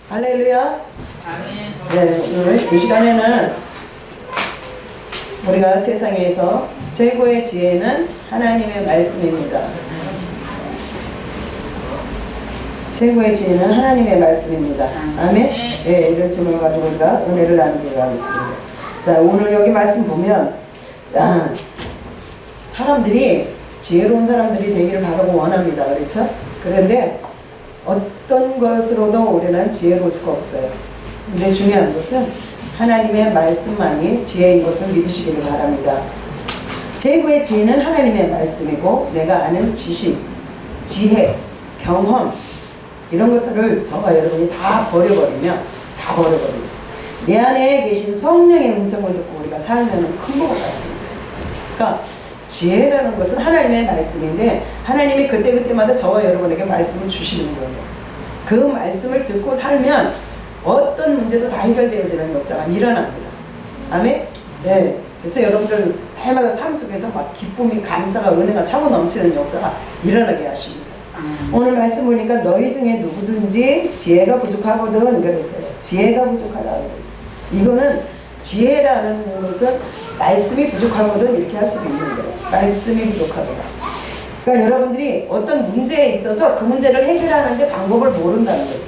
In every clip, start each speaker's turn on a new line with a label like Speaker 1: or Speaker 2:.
Speaker 1: 할렐루야.
Speaker 2: 아멘.
Speaker 1: 네, 오늘 이 시간에는 우리가 세상에서 최고의 지혜는 하나님의 말씀입니다. 최고의 지혜는 하나님의 말씀입니다. 아멘. 네, 이런 질문을 가지고 우리가 은혜를 나누기로 하겠습니다. 자, 오늘 여기 말씀 보면 사람들이 지혜로운 사람들이 되기를 바라고 원합니다. 그렇죠? 그런데 어떤 것으로도 우리는 지혜로울 수가 없어요. 근데 중요한 것은 하나님의 말씀만이 지혜인 것을 믿으시기를 바랍니다. 최고의 지혜는 하나님의 말씀이고 내가 아는 지식, 지혜, 경험 이런 것들을 저와 여러분이 다 버려버리면 내 안에 계신 성령의 음성을 듣고 우리가 살면 큰 복을 받습니다. 그러니까 지혜라는 것은 하나님의 말씀인데 하나님이 그때그때마다 저와 여러분에게 말씀을 주시는 거예요. 그 말씀을 듣고 살면 어떤 문제도 다 해결되어지는 역사가 일어납니다. 아멘? 네. 그래서 여러분들 날마다 삶 속에서 막 기쁨이, 감사가, 은혜가 차고 넘치는 역사가 일어나게 하십니다. 오늘 말씀 보니까 너희 중에 누구든지 지혜가 부족하거든 그랬어요. 지혜가 부족하다. 이거는 지혜라는 것은 말씀이 부족하거든 이렇게 할 수도 있는 거예요. 말씀이 부족하거든. 그러니까 여러분들이 어떤 문제에 있어서 그 문제를 해결하는데 방법을 모른다는 거죠.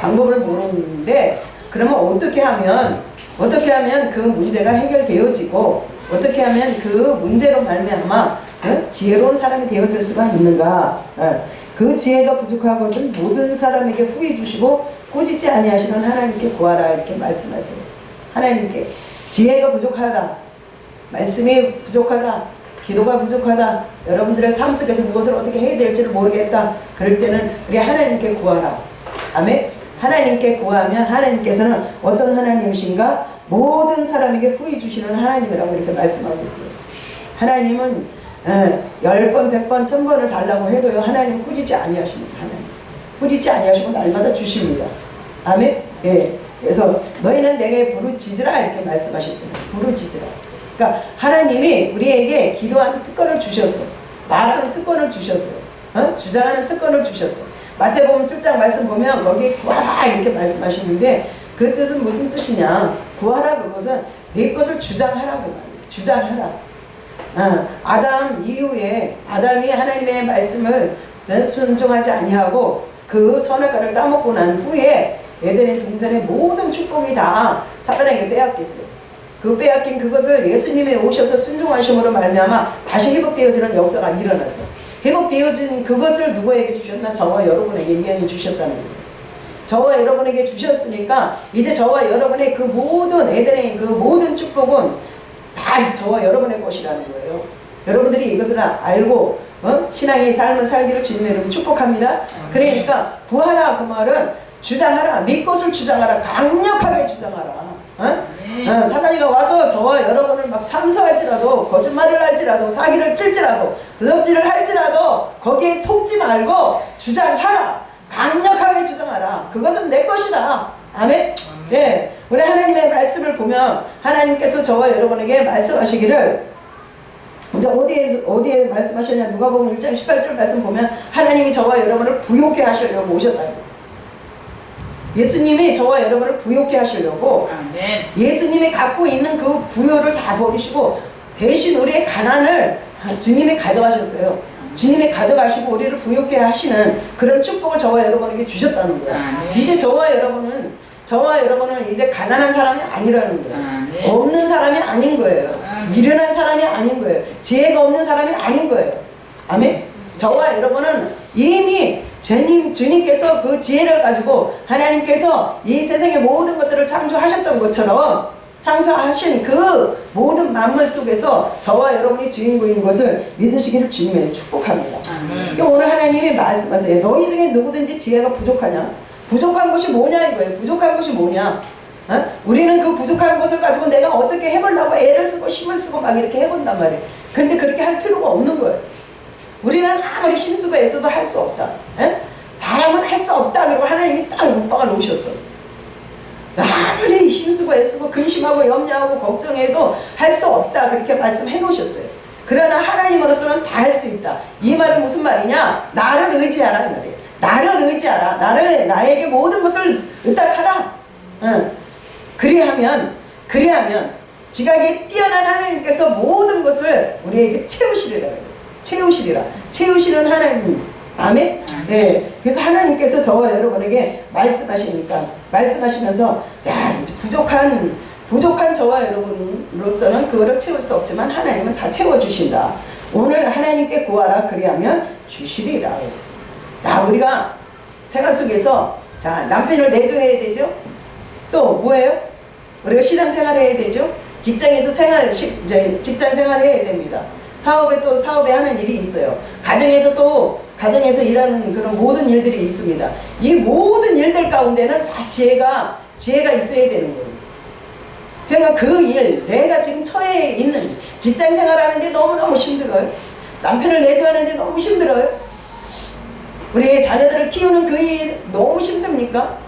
Speaker 1: 방법을 모르는데 그러면 어떻게 하면 그 문제가 해결되어지고 어떻게 하면 그 문제로 말미암아 지혜로운 사람이 되어질 수가 있는가. 그 지혜가 부족하거든 모든 사람에게 후히 주시고 꾸짖지 아니하시는 하나님께 구하라 이렇게 말씀하세요. 하나님께 지혜가 부족하다, 말씀이 부족하다, 기도가 부족하다, 여러분들의 삶 속에서 무엇을 어떻게 해야 될지를 모르겠다. 그럴 때는 우리 하나님께 구하라. 아멘. 하나님께 구하면 하나님께서는 어떤 하나님이신가? 모든 사람에게 후히 주시는 하나님이라고 이렇게 말씀하고 있어요. 하나님은 10번, 100번, 1000번을 달라고 해도요 하나님은 꾸짖지 아니하십니다. 하나님 꾸짖지 아니하시고 날마다 주십니다. 아멘. 예. 그래서 너희는 내게 부르짖으라 이렇게 말씀하셨잖아요. 부르짖으라. 그러니까 하나님이 우리에게 기도하는 특권을 주셨어. 말하는 특권을 주셨어요. 주장하는 특권을 주셨어. 마태복음 7장 말씀 보면 거기 구하라 이렇게 말씀하시는데 그 뜻은 무슨 뜻이냐? 구하라 그것은 내 것을 주장하라 그 말이에요. 주장하라. 아담 이후에 아담이 하나님의 말씀을 순종하지 아니하고 그 선악과를 따먹고 난 후에 에덴의 동산의 모든 축복이 다 사단에게 빼앗겼어요. 그 빼앗긴 그것을 예수님이 오셔서 순종하심으로 말미암아 다시 회복되어지는 역사가 일어났어요. 회복되어진 그것을 누구에게 주셨나? 저와 여러분에게 이행해 주셨다는 거예요. 저와 여러분에게 주셨으니까 이제 저와 여러분의 그 모든 에덴의 그 모든 축복은 다 저와 여러분의 것이라는 거예요. 여러분들이 이것을 알고 신앙의 삶을 살기를 주님의 이름으로 축복합니다. 그러니까 구하라 그 말은 주장하라. 네 것을 주장하라. 강력하게 주장하라. 사단이가 와서 저와 여러분을 막 참소할지라도 거짓말을 할지라도 사기를 칠지라도 도둑질을 할지라도 거기에 속지 말고 주장하라. 강력하게 주장하라. 그것은 내 것이다. 아멘. 예, 우리 하나님의 말씀을 보면 하나님께서 저와 여러분에게 말씀하시기를 이제 어디에 말씀하셨냐? 누가복음 1장 18절 말씀 보면 하나님이 저와 여러분을 부욕해 하시려고 오셨다. 예수님이 저와 여러분을 부욕해 하시려고 예수님이 갖고 있는 그 부요를 다 버리시고 대신 우리의 가난을 주님이 가져가셨어요. 주님이 가져가시고 우리를 부욕해 하시는 그런 축복을 저와 여러분에게 주셨다는 거예요. 이제 저와 여러분은 이제 가난한 사람이 아니라는 거예요. 없는 사람이 아닌 거예요. 미련한 사람이 아닌 거예요. 지혜가 없는 사람이 아닌 거예요. 아멘. 저와 여러분은 이미 주님께서 그 지혜를 가지고 하나님께서 이 세상의 모든 것들을 창조하셨던 것처럼 창조하신 그 모든 만물 속에서 저와 여러분이 주인공인 것을 믿으시기를 주님의 축복합니다. 그러니까 오늘 하나님이 말씀하세요. 너희 중에 누구든지 지혜가 부족하냐? 부족한 것이 뭐냐 이거예요. 부족한 것이 뭐냐? 우리는 그 부족한 것을 가지고 내가 어떻게 해보려고 애를 쓰고 힘을 쓰고 막 이렇게 해본단 말이에요. 근데 그렇게 할 필요가 없는 거예요. 우리는 아무리 힘쓰고 애써도 할 수 없다. 사람은 할 수 없다. 그리고 하나님이 딱 못박아 놓으셨어. 아무리 힘쓰고 애쓰고 근심하고 염려하고 걱정해도 할 수 없다. 그렇게 말씀해 놓으셨어요. 그러나 하나님으로서는 다 할 수 있다. 이 말은 무슨 말이냐? 나를 의지하라 이 말이에요. 나를 의지하라. 나에게 모든 것을 의탁하라. 그리하면 지각에 뛰어난 하나님께서 모든 것을 우리에게 채우시리라. 하나님. 아멘? 네. 그래서 하나님께서 저와 여러분에게 말씀하시면서, 야, 이제 부족한 저와 여러분으로서는 그거를 채울 수 없지만 하나님은 다 채워주신다. 오늘 하나님께 구하라. 그리하면 주시리라. 자, 우리가 생활 속에서, 자, 남편을 내조해야 되죠? 또 뭐예요? 우리가 신앙생활 해야 되죠? 직장 생활 해야 됩니다. 사업에 하는 일이 있어요. 가정에서 일하는 그런 모든 일들이 있습니다. 이 모든 일들 가운데는 다 지혜가 있어야 되는 거예요. 그러니까 그 일, 내가 지금 처해 있는 직장 생활하는데 너무너무 힘들어요. 남편을 내조하는데 너무 힘들어요. 우리 자녀들을 키우는 그 일 너무 힘듭니까?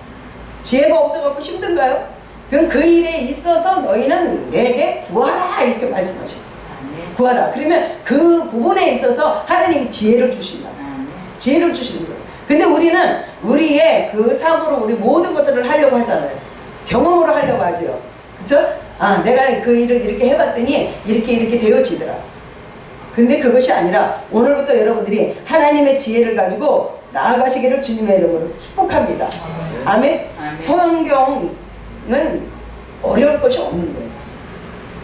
Speaker 1: 지혜가 없어갖고 힘든가요? 그럼 그 일에 있어서 너희는 내게 구하라 이렇게 말씀하셨어요. 구하라. 그러면 그 부분에 있어서 하나님이 지혜를 주신다. 지혜를 주시는 거예요. 근데 우리는 우리의 그 사고로 우리 모든 것들을 하려고 하잖아요. 경험으로 하려고 하죠. 그쵸? 아, 내가 그 일을 이렇게 해봤더니 이렇게 되어지더라. 근데 그것이 아니라 오늘부터 여러분들이 하나님의 지혜를 가지고 나아가시기를 주님의 이름으로 축복합니다. 아멘? 성경은 어려울 것이 없는 거예요.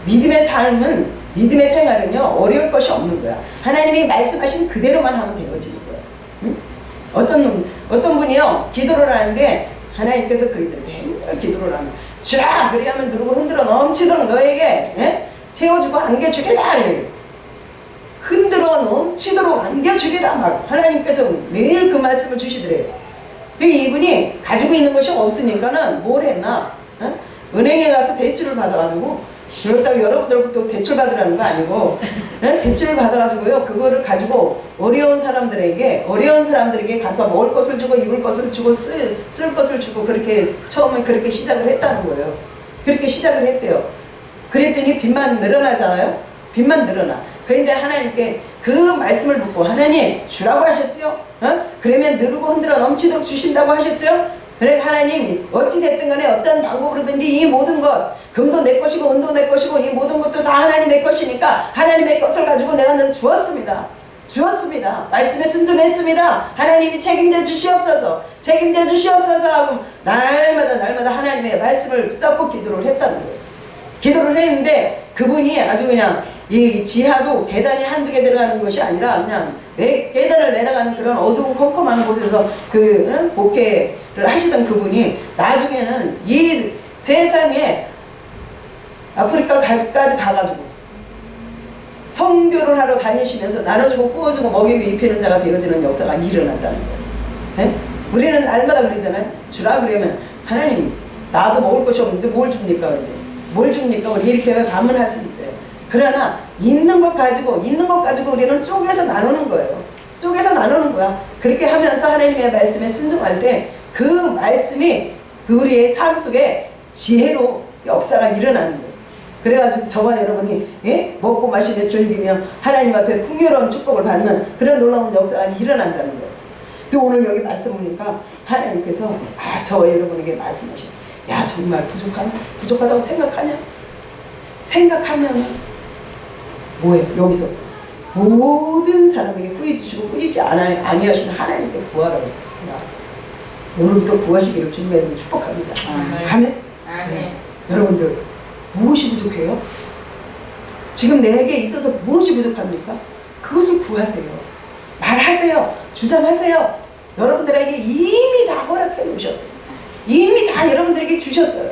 Speaker 1: 믿음의 생활은요, 어려울 것이 없는 거야. 하나님이 말씀하신 그대로만 하면 되어지는 거야. 응? 어떤 분이요, 기도를 하는데 하나님께서 그러더래. 맨날 기도를 하면 주라! 그래야만 누르고 흔들어 넘치도록 너에게 채워주고 안겨주리라. 이래. 흔들어 넘치도록 안겨주리라. 막 하나님께서 매일 그 말씀을 주시더래요. 이분이 가지고 있는 것이 없으니까는 뭘 했나? 은행에 가서 대출을 받아가지고, 그렇다고 여러분들부터 대출 받으라는 거 아니고, 대출을 받아가지고요, 그거를 가지고 어려운 사람들에게 가서 먹을 것을 주고 입을 것을 주고 쓸 것을 주고, 그렇게 처음에 그렇게 시작을 했다는 거예요. 그렇게 시작을 했대요. 그랬더니 빚만 늘어나잖아요. 빚만 늘어나. 그런데 하나님께 그 말씀을 듣고, 하나님 주라고 하셨죠? 그러면 누르고 흔들어 넘치도록 주신다고 하셨죠? 그래, 하나님 어찌 됐든 간에 어떤 방법으로든지 이 모든 것, 금도 내 것이고 은도 내 것이고 이 모든 것도 다 하나님의 것이니까 하나님의 것을 가지고 내가 주었습니다. 말씀에 순종했습니다. 하나님이 책임져 주시옵소서 하고 날마다 하나님의 말씀을 붙잡고 기도를 했다는 거예요. 기도를 했는데 그분이 아주 그냥 이 지하도 계단이 한두 개 들어가는 것이 아니라 그냥 계단을 내려가는 그런 어두운 컴컴한 곳에서 그 목회를 하시던 그분이 나중에는 이 세상에 아프리카까지 가가지고 선교를 하러 다니시면서 나눠주고 구워주고 먹이고 입히는 자가 되어지는 역사가 일어났다는 거예요. 우리는 날마다 그러잖아요. 주라 그러면 하나님 나도 먹을 것이 없는데 뭘 줍니까? 뭘 줍니까? 우리 이렇게 가문할 수 있어요. 그러나 있는 것 가지고 우리는 쪼개서 나누는 거예요. 그렇게 하면서 하나님의 말씀에 순종할 때 그 말씀이 우리의 삶 속에 지혜로 역사가 일어나는 거예요. 그래가지고 저와 여러분이 먹고 마시며 즐기며 하나님 앞에 풍요로운 축복을 받는 그런 놀라운 역사가 일어난다는 거예요. 또 오늘 여기 말씀 보니까 하나님께서 저와 여러분에게 말씀하셔요. 야, 정말 부족하다고 생각하면 뭐예요? 여기서 모든 사람에게 후회 주시고 꾸짖지 아니하시는 하나님께 구하라고 했어요. 오늘부터 구하시기를 주님의 이름으로 축복합니다. 아멘. 네. 여러분들 무엇이 부족해요? 지금 내게 있어서 무엇이 부족합니까? 그것을 구하세요. 말하세요. 주장하세요. 여러분들에게 이미 다 허락해 놓으셨어요. 이미 다 여러분들에게 주셨어요.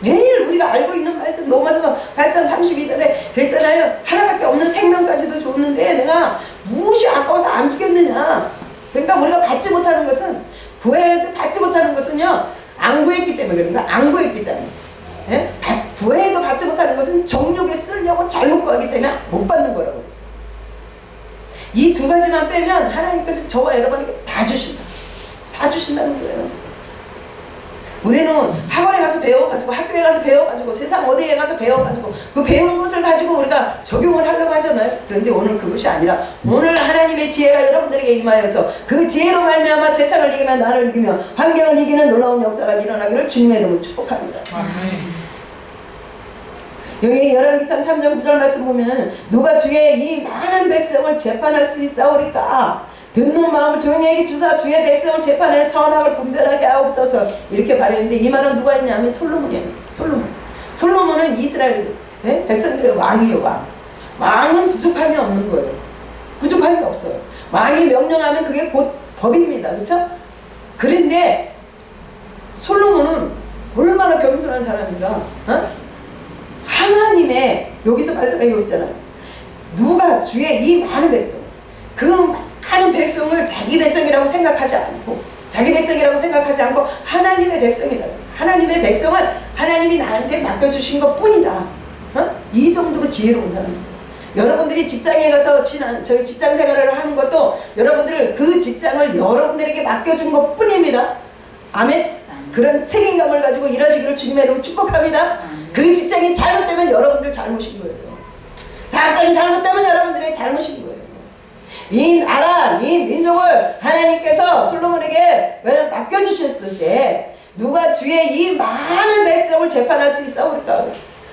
Speaker 1: 매일 우리가 알고 있는 말씀, 로마서 8장 32절에 그랬잖아요. 하나밖에 없는 생명까지도 줬는데 내가 무엇이 아까워서 안 주겠느냐. 그러니까 우리가 받지 못하는 것은, 구해도 받지 못하는 것은요, 안 구했기 때문에 그런가? 안 구했기 때문에. 구해도 받지 못하는 것은 정욕에 쓰려고 잘못 구하기 때문에 못 받는 거라고 했어요. 이 두 가지만 빼면 하나님께서 저와 여러분에게 다 주신다는 거예요. 우리는 학원에 가서 가서 배워가지고 학교에 가서 배워가지고 세상 어디에 가서 배워가지고 그 배운 것을 가지고 우리가 적용을 하려고 하잖아요. 그런데 오늘 그것이 아니라 오늘 하나님의 지혜가 여러분들에게 임하여서 그 지혜로 말미암아 세상을 이기며 나를 이기며 환경을 이기는 놀라운 역사가 일어나기를 주님의 이름으로 축복합니다. 여기 열왕기상 3장 9절 말씀 보면 누가 주의 이 많은 백성을 재판할 수 있사오리까 듣는 마음을 조용히 하게 주사 주의 백성을 재판해 선악을 분별하게 하옵소서 이렇게 말했는데 이 말은 누가 했냐면 솔로몬이에요. 솔로몬은 이스라엘 백성들의 왕이에요. 왕은 부족함이 없는 거예요. 부족함이 없어요. 왕이 명령하면 그게 곧 법입니다. 그렇죠? 그런데 솔로몬은 얼마나 겸손한 사람인가. 하나님의 여기서 말씀하고 있잖아요. 누가 주의 이 많은 백성 그 많은 백성을 자기 백성이라고 생각하지 않고 하나님의 백성이라고 하나님의 백성을 하나님이 나한테 맡겨주신 것 뿐이다. 이 정도로 지혜로운 사람입니다. 여러분들이 직장에 가서 저희 직장 생활을 하는 것도 여러분들 그 직장을 여러분들에게 맡겨준 것 뿐입니다. 아멘. 그런 책임감을 가지고 일하시기를 주님의 이름으로 축복합니다. 그 직장이 잘못되면 여러분들 잘못인 거예요. 직장이 잘못되면 여러분들의 잘못인 거예요. 이 나라, 이 민족을 하나님께서 솔로몬에게 맡겨주셨을 때 누가 주의 이 많은 백성을 재판할 수 있사오리까?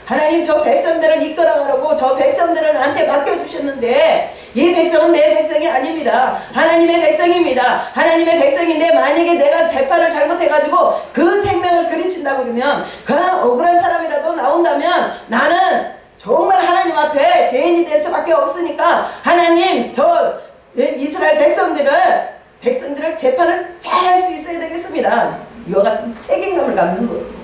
Speaker 1: 하나님 저 백성들을 이끌어가라고 저 백성들을 나한테 맡겨주셨는데 이 백성은 내 백성이 아닙니다. 하나님의 백성입니다. 하나님의 백성인데 만약에 내가 재판을 잘못해가지고 그 생명을 그르친다고 그러면 그 억울한 사람이라도 나온다면 나는 정말 하나님 앞에 죄인이 될 수밖에 없으니까 하나님 저 이스라엘 백성들을 재판을 잘 할 수 있어야 되겠습니다. 이와 같은 책임감을 갖는 거예요.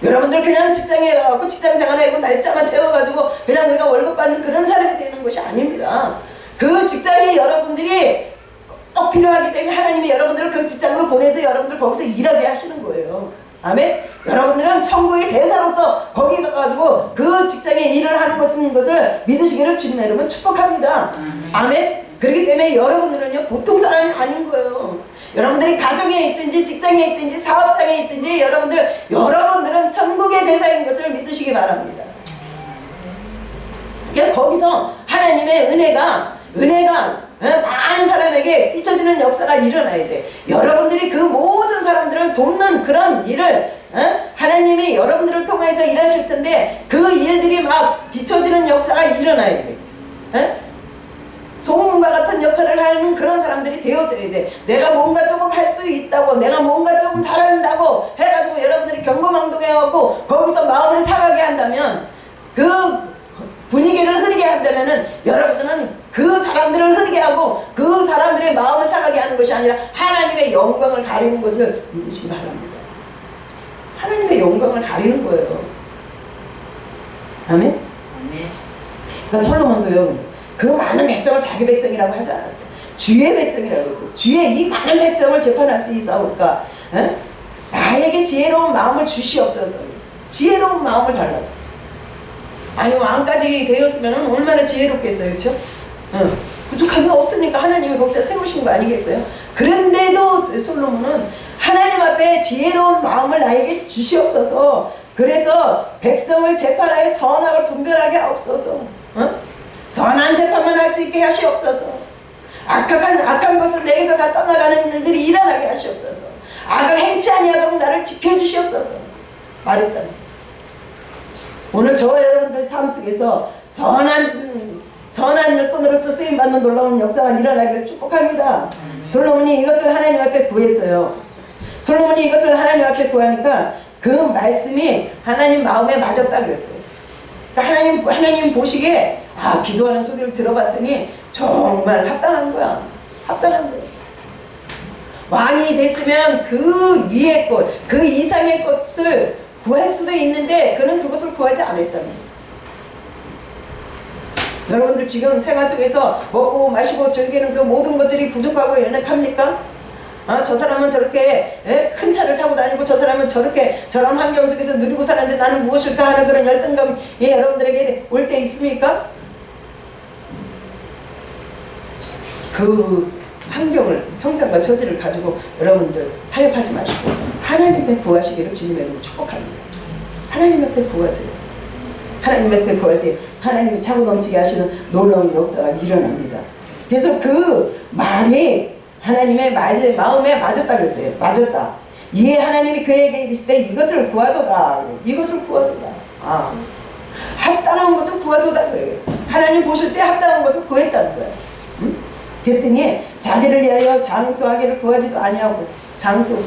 Speaker 1: 여러분들 그냥 직장에 가고 직장 생활하고 날짜만 채워가지고 그냥 우리가 월급 받는 그런 사람이 되는 것이 아닙니다. 그 직장이 여러분들이 꼭 필요하기 때문에 하나님이 여러분들을 그 직장으로 보내서 여러분들 거기서 일하게 하시는 거예요. 아멘. 여러분들은 천국의 대사로서 거기 가가지고 그 직장에 일을 하는 것을 믿으시기를 주님의 이름으로 축복합니다. 아멘. 그렇기 때문에 여러분들은요 보통 사람이 아닌 거예요. 여러분들이 가정에 있든지 직장에 있든지 사업장에 있든지 여러분들은 천국의 대사인 것을 믿으시기 바랍니다. 그러니까 거기서 하나님의 은혜가 많은 사람에게 비춰지는 역사가 일어나야 돼. 여러분들이 그 모든 사람들을 돕는 그런 일을 하나님이 여러분들을 통해서 일하실 텐데 그 일들이 막 비춰지는 역사가 일어나야 돼. 소금과 같은 역할을 하는 그런 사람들이 되어져야 돼. 내가 뭔가 조금 할 수 있다고 내가 뭔가 조금 잘한다고 해가지고 여러분들이 경거망동해갖고 거기서 마음을 상하게 한다면 그 분위기를 흐리게 한다면은 여러분들은 그 사람들을 흐리게 하고 그 사람들의 마음을 상하게 하는 것이 아니라 하나님의 영광을 가리는 것을 믿으시기 바랍니다. 하나님의 영광을 가리는 거예요. 아멘? 그러니까 솔로몬도요 그 많은 백성을 자기 백성이라고 하지 않았어요. 주의 백성이라고 했어요. 주의 이 많은 백성을 재판할 수 있사오니까 나에게 지혜로운 마음을 주시옵소서. 지혜로운 마음을 달라고. 아니 왕까지 되었으면 얼마나 지혜롭겠어요. 그렇죠? 부족함이 없으니까 하나님이 거기다 세우신 거 아니겠어요? 그런데도 솔로몬은 하나님 앞에 지혜로운 마음을 나에게 주시옵소서. 그래서 백성을 재판하여 선악을 분별하게 하옵소서. 선한 재판만 할 수 있게 하시옵소서. 악한 것을 내게서 다 떠나가는 일들이 일어나게 하시옵소서. 악을 행치 아니하도록 나를 지켜주시옵소서. 말했다. 오늘 저와 여러분들 삶 속에서 선한 일꾼으로서 쓰임받는 놀라운 역사가 일어나기를 축복합니다. 솔로몬이 이것을 하나님 앞에 구했어요. 솔로몬이 이것을 하나님 앞에 구하니까 그 말씀이 하나님 마음에 맞았다 그랬어요. 그러니까 하나님 보시기에 기도하는 소리를 들어봤더니 정말 합당한 거야. 합당한 거야. 왕이 됐으면 그 위의 것, 그 이상의 것을 구할 수도 있는데 그는 그것을 구하지 않았다는 거예요. 여러분들 지금 생활 속에서 먹고 마시고 즐기는 그 모든 것들이 부족하고 연약합니까? 저 사람은 저렇게 큰 차를 타고 다니고 저 사람은 저렇게 저런 환경 속에서 누리고 사는데 나는 무엇일까 하는 그런 열등감이 여러분들에게 올 때 있습니까? 그 환경을 형편과 처지를 가지고 여러분들 타협하지 마시고 하나님 앞에 구하시기를 주님의 이름으로 축복합니다. 하나님 앞에 구하세요. 하나님 앞에 구할 때 하나님이 차고 넘치게 하시는 놀라운 역사가 일어납니다. 그래서 그 말이 하나님의 마음에 맞았다 그랬어요. 맞았다. 이에 하나님이 그에게 이르시되 이것을 구하도다. 이것을 구하도다. 합당한 것을 구하도다 그래요. 하나님 보실 때 합당한 것을 구했다는 거예요. 응? 그랬더니 자기를 위하여 장수하기를 구하지도 아니하고 장수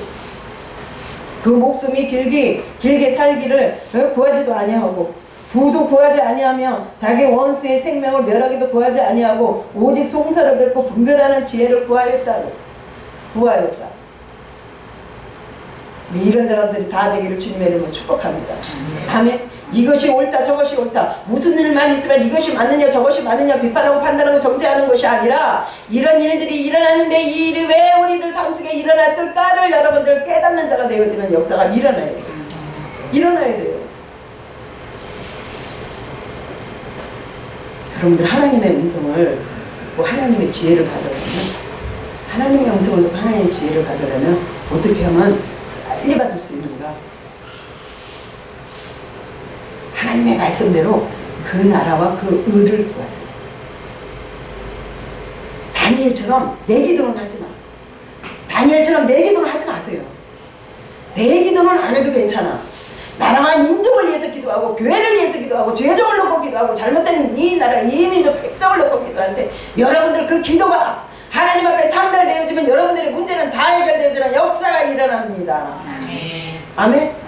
Speaker 1: 그 목숨이 길게 살기를 구하지도 아니하고 부도 구하지 아니하며 자기 원수의 생명을 멸하기도 구하지 아니하고 오직 송사를 듣고 분별하는 지혜를 구하였다. 이런 사람들이 다 되기를 주님의 이름으로 축복합니다. 아멘. 이것이 옳다 저것이 옳다 무슨 일만 있으면 이것이 맞느냐 저것이 맞느냐 비판하고 판단하고 정죄하는 것이 아니라 이런 일들이 일어나는데 이 일이 왜 우리들 삶 속에 일어났을까를 여러분들 깨닫는 자가 되어지는 역사가 일어나야 돼요. 일어나야 돼요. 여러분들 하나님의 음성을 듣고 하나님의 지혜를 받으려면 하나님의 음성을 듣고 하나님의 지혜를 받으려면 어떻게 하면 빨리 받을 수 있는가? 하나님의 말씀대로 그 나라와 그 의를 구하세요. 다니엘처럼 내 기도는 하지 마. 다니엘처럼 내 기도는 하지 마세요. 내 기도는 안 해도 괜찮아. 나라와 민족을 위해서 기도하고 교회를 위해서 기도하고 죄종을 놓고 기도하고 잘못된 이 나라 이 민족 백성을 놓고 기도하는데 여러분들 그 기도가 하나님 앞에 상달되어지면 여러분들의 문제는 다 해결되어지는 역사가 일어납니다. 아멘.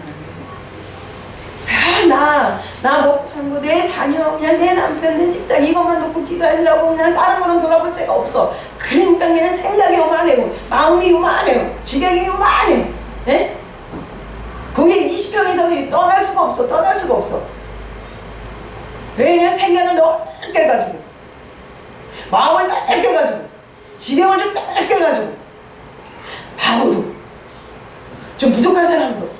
Speaker 1: 나 먹고 살고 내 자녀 그냥 내 남편 내 직장 이것만 놓고 기도하느라고 그냥 다른 거는 돌아볼 새가 없어. 그러니까 그냥 생각이 오만해요. 마음이 오만해요. 지경이 오만해요. 예? 거기에 20평 이상들이 떠날 수가 없어. 왜 그냥 생각을 넓게 가지고 마음을 넓게 가지고 지경을 좀 넓게 가지고 바보도 좀 부족한 사람도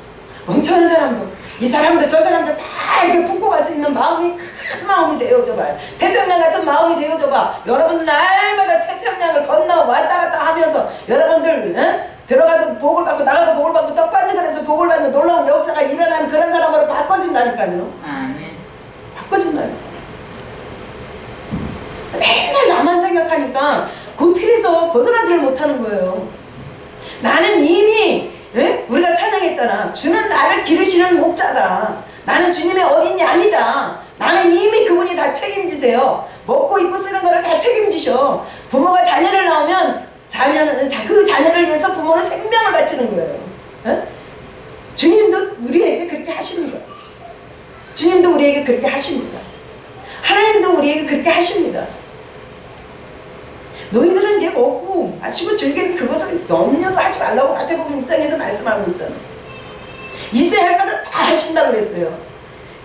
Speaker 1: 멍청한 사람도 이 사람들 저 사람들 다 이렇게 품고 갈 수 있는 마음이 큰 마음이 되어줘봐요. 태평양 같은 마음이 되어줘봐. 여러분 날마다 태평양을 건너 왔다 갔다 하면서 여러분들 들어가도 복을 받고 나가도 복을 받고 떡 받는 거에서 복을 받는 놀라운 역사가 일어나는 그런 사람으로 바꿔진다니까요. 바꿔진다니까요. 맨날 나만 생각하니까 그 틀에서 벗어나지를 못하는 거예요. 나는 이미 우리가 찬양했잖아. 주는 나를 기르시는 목자다. 나는 주님의 어린 양이다. 나는 이미 그분이 다 책임지세요. 먹고 입고 쓰는 거를 다 책임지셔. 부모가 자녀를 낳으면 그 자녀를 위해서 부모는 생명을 바치는 거예요. 주님도 우리에게 그렇게 하시는 거예요. 주님도 우리에게 그렇게 하십니다. 하나님도 우리에게 그렇게 하십니다. 너희들은 이제 먹고 마시고 즐기는 그것을 염려도 하지 말라고 마태복음 6장에서 말씀하고 있잖아. 있어야 할 것을 다 하신다고 그랬어요.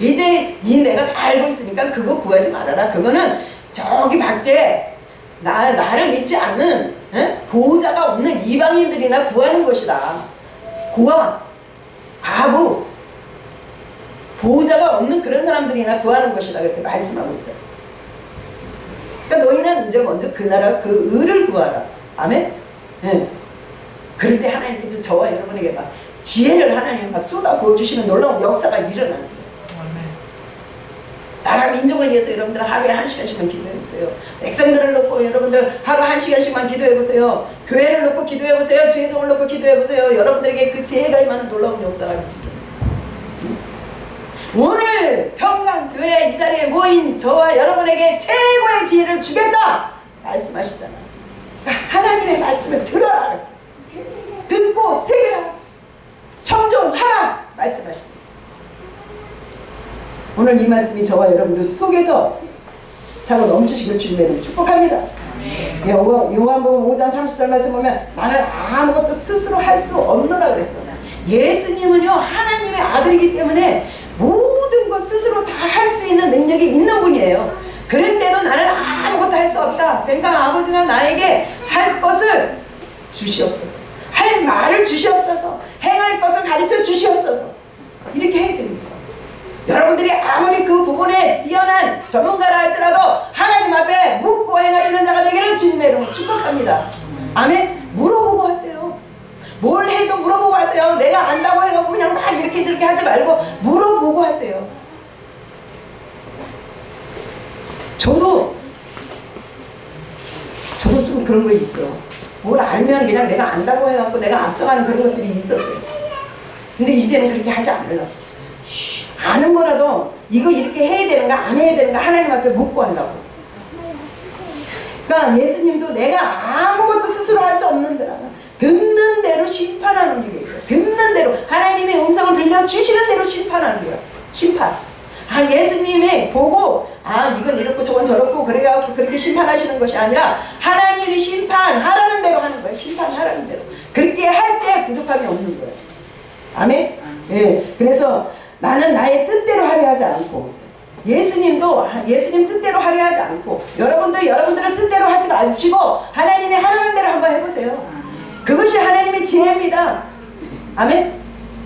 Speaker 1: 이제 내가 다 알고 있으니까 그거 구하지 말아라. 그거는 저기 밖에 나를 믿지 않는 보호자가 없는 이방인들이나 구하는 것이다. 고아, 과부, 보호자가 없는 그런 사람들이나 구하는 것이다. 그렇게 말씀하고 있잖아. 그러니까 너희는 이제 먼저 그 나라 그 의를 구하라. 아멘? 네. 그럴 때 하나님께서 저와 여러분에게 막 지혜를 하나님 막 쏟아 부어주시는 놀라운 역사가 일어나는 거예요. 나라 민족을 위해서 여러분들 하루에 1시간씩만 기도해보세요. 백성들을 놓고 여러분들 하루 1시간씩만 기도해보세요. 교회를 놓고 기도해보세요. 죄종을 놓고 기도해보세요. 여러분들에게 그 지혜가 임하는 놀라운 역사가 일어나요. 오늘 평강교회 이 자리에 모인 저와 여러분에게 최고의 지혜를 주겠다 말씀하시잖아. 그러니까 하나님의 말씀을 들어라. 듣고 새겨라. 청종하라 말씀하십니다. 오늘 이 말씀이 저와 여러분들 속에서 차고 넘치시길 주님의 축복합니다. 요한복음 5장 30절 말씀 보면 나는 아무것도 스스로 할 수 없노라 그랬어. 예수님은요 하나님의 아들이기 때문에 모든 것 스스로 다 할 수 있는 능력이 있는 분이에요. 그런데도 나는 아무것도 할 수 없다. 그러니까 아버지가 나에게 할 것을 주시옵소서. 할 말을 주시옵소서. 행할 것을 가르쳐 주시옵소서. 이렇게 해야 됩니다. 여러분들이 아무리 그 부분에 뛰어난 전문가라 할지라도 하나님 앞에 묻고 행하시는 자가 되기를 주님의 이름으로 축복합니다. 아멘. 물어보고 하세요. 뭘 해도 물어보고 하세요. 내가 안다고 해갖고 그냥 막 이렇게 저렇게 하지 말고 물어보고 하세요. 저도 좀 그런 거 있어. 뭘 알면 그냥 내가 안다고 해갖고 내가 앞서가는 그런 것들이 있었어요. 근데 이제는 그렇게 하지 않으려고. 아는 거라도 이거 이렇게 해야 되는가 안 해야 되는가 하나님 앞에 묻고 한다고. 그러니까 예수님도 내가 아무것도 스스로 할 수 없는 데라 듣는 대로 심판하는 일이에요. 듣는 대로 하나님의 음성을 들려주시는 대로 심판하는 거예요. 심판. 예수님이 보고 이건 이렇고 저건 저렇고 그래가지고 그렇게 심판하시는 것이 아니라 하나님이 심판하라는 대로 하는 거예요. 심판하라는 대로. 그렇게 할 때 부족함이 없는 거예요. 아멘? 예. 그래서 나는 나의 뜻대로 하려 하지 않고 예수님도 예수님 뜻대로 하려 하지 않고 여러분들은 뜻대로 하지 마시고 하나님이 하라는 대로 한번 해보세요. 그것이 하나님의 지혜입니다. 아멘?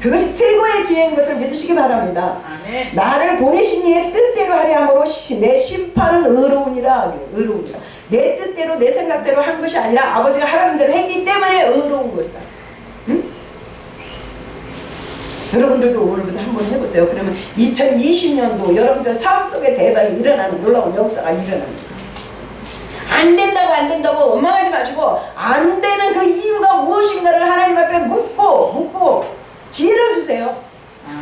Speaker 1: 그것이 최고의 지혜인 것을 믿으시기 바랍니다.
Speaker 2: 아멘.
Speaker 1: 나를 보내신 이의 뜻대로 하려 함으로 내 심판은 의로우니라. 의로우니라. 내 뜻대로 내 생각대로 한 것이 아니라 아버지가 하라는 대로 했기 때문에 의로운 것이다. 응? 여러분들도 오늘부터 한번 해보세요. 그러면 2020년도 여러분들 사업 속에 대박이 일어나는 놀라운 역사가 일어납니다. 안 된다고 원망하지 마시고 안 되는 그 이유가 무엇인가를 하나님 앞에 묻고 지혜를 주세요.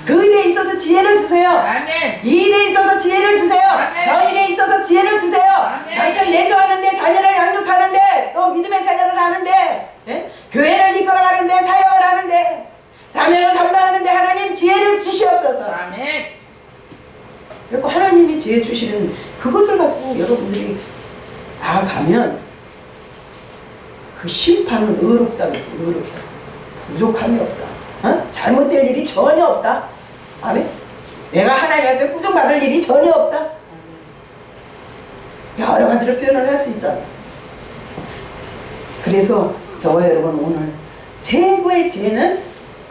Speaker 1: 그 일에 있어서 지혜를 주세요.
Speaker 2: 아멘.
Speaker 1: 이 일에 있어서 지혜를 주세요.
Speaker 2: 아멘.
Speaker 1: 저 일에 있어서 지혜를 주세요.
Speaker 2: 아멘.
Speaker 1: 남편 내조하는데 자녀를 양육하는데 또 믿음의 생활을 하는데 교회를 이끌어가는데 사역을 하는데 사명을 감당하는데 하나님 지혜를 주시옵소서.
Speaker 2: 아멘.
Speaker 1: 그리고 하나님이 지혜 주시는 그것을 가지고 여러분들이 나아가면 그 심판은 의롭다 그랬어요. 의롭다. 부족함이 없다. 잘못될 일이 전혀 없다. 아멘. 내가 하나님 앞에 꾸중받을 일이 전혀 없다. 여러 가지로 표현을 할 수 있잖아. 그래서 저와 여러분 오늘 최고의 지혜는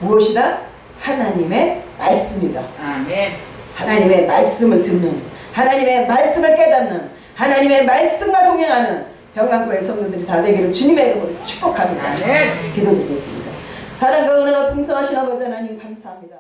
Speaker 1: 무엇이다? 하나님의 말씀이다.
Speaker 2: 아멘.
Speaker 1: 하나님의 말씀을 듣는, 하나님의 말씀을 깨닫는, 하나님의 말씀과 동행하는 평강교회 성도들이 다 되기를 주님의 이름으로 축복합니다.
Speaker 2: 아멘.
Speaker 1: 기도드리겠습니다. 사랑과 은혜가 풍성하신 아버지 하나님 감사합니다.